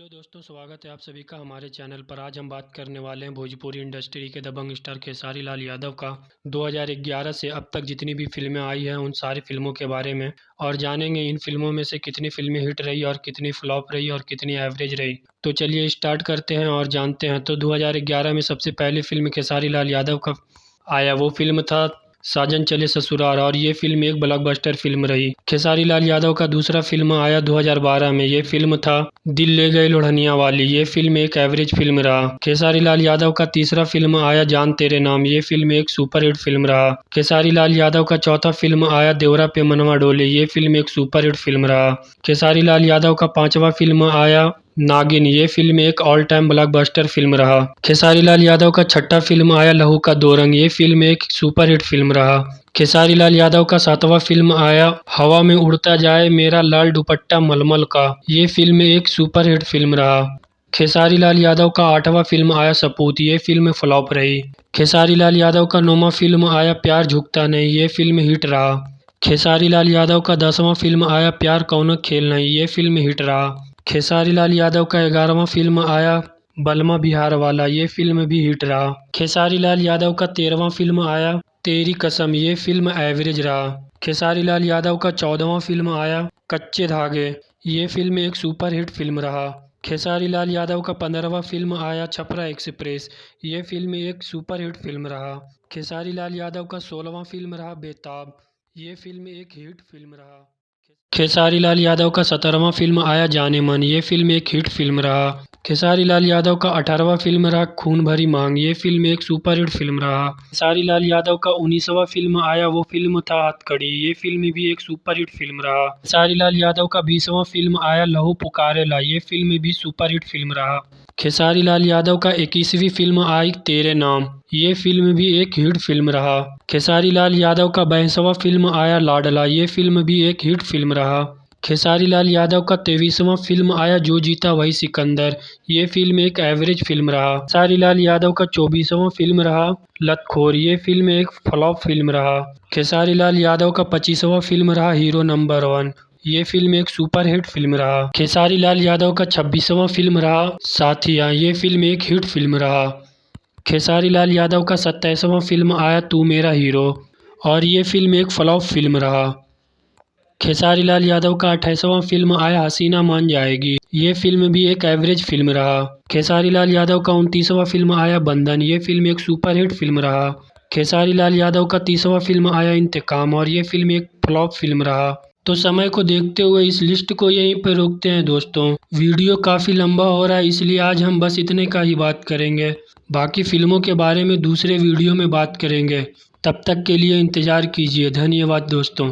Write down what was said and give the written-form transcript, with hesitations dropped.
Hello दोस्तों, स्वागत है आप सभी का हमारे चैनल पर। आज हम बात करने वाले हैं भोजपुरी इंडस्ट्री के दबंग स्टार खेसारी लाल यादव का 2011 से अब तक जितनी भी फिल्में आई हैं उन सारी फिल्मों के बारे में, और जानेंगे इन फिल्मों में से कितनी फिल्में हिट रही और कितनी फ्लॉप रही और कितनी एवरेज रही। तो चलिए स्टार्ट करते हैं और जानते हैं। तो 2011 में सबसे पहली फिल्म खेसारी लाल यादव का आया, वो फिल्म था साजन चले ससुराल, और ये फिल्म एक ब्लॉकबस्टर फिल्म रही। खेसारी लाल यादव का दूसरा फिल्म आया 2012 में, ये फिल्म था दिल ले गए लोढ़निया वाली। ये फिल्म एक एवरेज फिल्म रहा। खेसारी लाल यादव का तीसरा फिल्म आया जान तेरे नाम। ये फिल्म एक सुपरहिट फिल्म रहा। खेसारी लाल यादव का चौथा फिल्म आया देवरा पे मनवा डोले। ये फिल्म एक सुपरहिट फिल्म रहा। खेसारी लाल यादव का पांचवा फिल्म आया नागिन। ये फिल्म एक ऑल टाइम ब्लॉकबस्टर फिल्म रहा। खेसारी लाल यादव का छठा फिल्म आया लहू का दो रंग। ये फिल्म एक सुपरहिट फिल्म रहा। खेसारी लाल यादव का सातवां फिल्म आया हवा में उड़ता जाए मेरा लाल दुपट्टा मलमल का। ये फिल्म एक सुपरहिट फिल्म रहा। खेसारी लाल यादव का आठवां फिल्म आया सपूत। ये फिल्म फ्लॉप रही। खेसारी लाल यादव का नौवां फिल्म आया प्यार झुकता नहीं। ये फिल्म हिट रहा। खेसारी लाल यादव का 10वां फिल्म आया प्यार कौनो खेल नहीं। ये फिल्म हिट रहा। खेसारी लाल यादव का 11वां फिल्म आया बलमा बिहार वाला। ये फिल्म भी हिट रहा। खेसारी लाल यादव का 13वां फिल्म आया तेरी कसम। ये फिल्म एवरेज रहा। खेसारी लाल यादव का 14वां फिल्म आया कच्चे धागे। ये फिल्म एक सुपरहिट फिल्म रहा। खेसारी लाल यादव का 15वां फिल्म आया छपरा एक्सप्रेस। ये फिल्म एक सुपरहिट फिल्म रहा। खेसारी लाल यादव का 16वां फिल्म रहा बेताब। ये फिल्म एक हिट फिल्म रहा। खेसारी लाल यादव का 17वां फिल्म आया जाने मन। ये फिल्म एक हिट फिल्म रहा। खेसारी लाल यादव का 18वां फिल्म रहा खून भरी मांग। ये फिल्म एक सुपरहिट फिल्म रहा। खेसारी लाल यादव का 19वां फिल्म आया वो फिल्म था हथकड़ी। ये फिल्म भी एक सुपरहिट फिल्म रहा। खेसारी लाल यादव का 20वां फिल्म आया लहू पुकारेला। ये फिल्म भी सुपरहिट फिल्म रहा। खेसारी लाल यादव का 21वीं फिल्म आई तेरे नाम। ये फिल्म भी एक हिट फिल्म रहा। खेसारी लाल यादव का 22वां फिल्म आया लाडला। ये फिल्म भी एक हिट फिल्म रहा। खेसारी लाल यादव का 23वां फिल्म आया जो जीता वही सिकंदर। ये फिल्म एक एवरेज फिल्म रहा। खेसारी लाल यादव का 24वां फिल्म रहा लतखोर। ये फिल्म एक फ्लॉप फिल्म रहा। खेसारी लाल यादव का 25वां फिल्म रहा हीरो नंबर 1। ये फिल्म एक सुपरहिट फिल्म रहा। खेसारी लाल यादव का 26वां फिल्म रहा साथिया। ये फिल्म एक हिट फिल्म रहा। खेसारी लाल यादव का 27वां फिल्म आया तू मेरा हीरो, और ये फिल्म एक फ्लॉप फिल्म रहा। खेसारी लाल यादव का 28वां फिल्म आया हसीना मान जाएगी। ये फिल्म भी एक एवरेज फिल्म रहा। खेसारी लाल यादव का 29वां फिल्म आया बंधन। ये फिल्म एक सुपरहिट फिल्म रहा। खेसारी लाल यादव का 30वां फिल्म आया इंतकाम, और ये फिल्म एक फ्लॉप फिल्म रहा। तो समय को देखते हुए इस लिस्ट को यहीं पर रोकते हैं दोस्तों। वीडियो काफ़ी लंबा हो रहा है, इसलिए आज हम बस इतने का ही बात करेंगे। बाकी फिल्मों के बारे में दूसरे वीडियो में बात करेंगे। तब तक के लिए इंतज़ार कीजिए। धन्यवाद दोस्तों।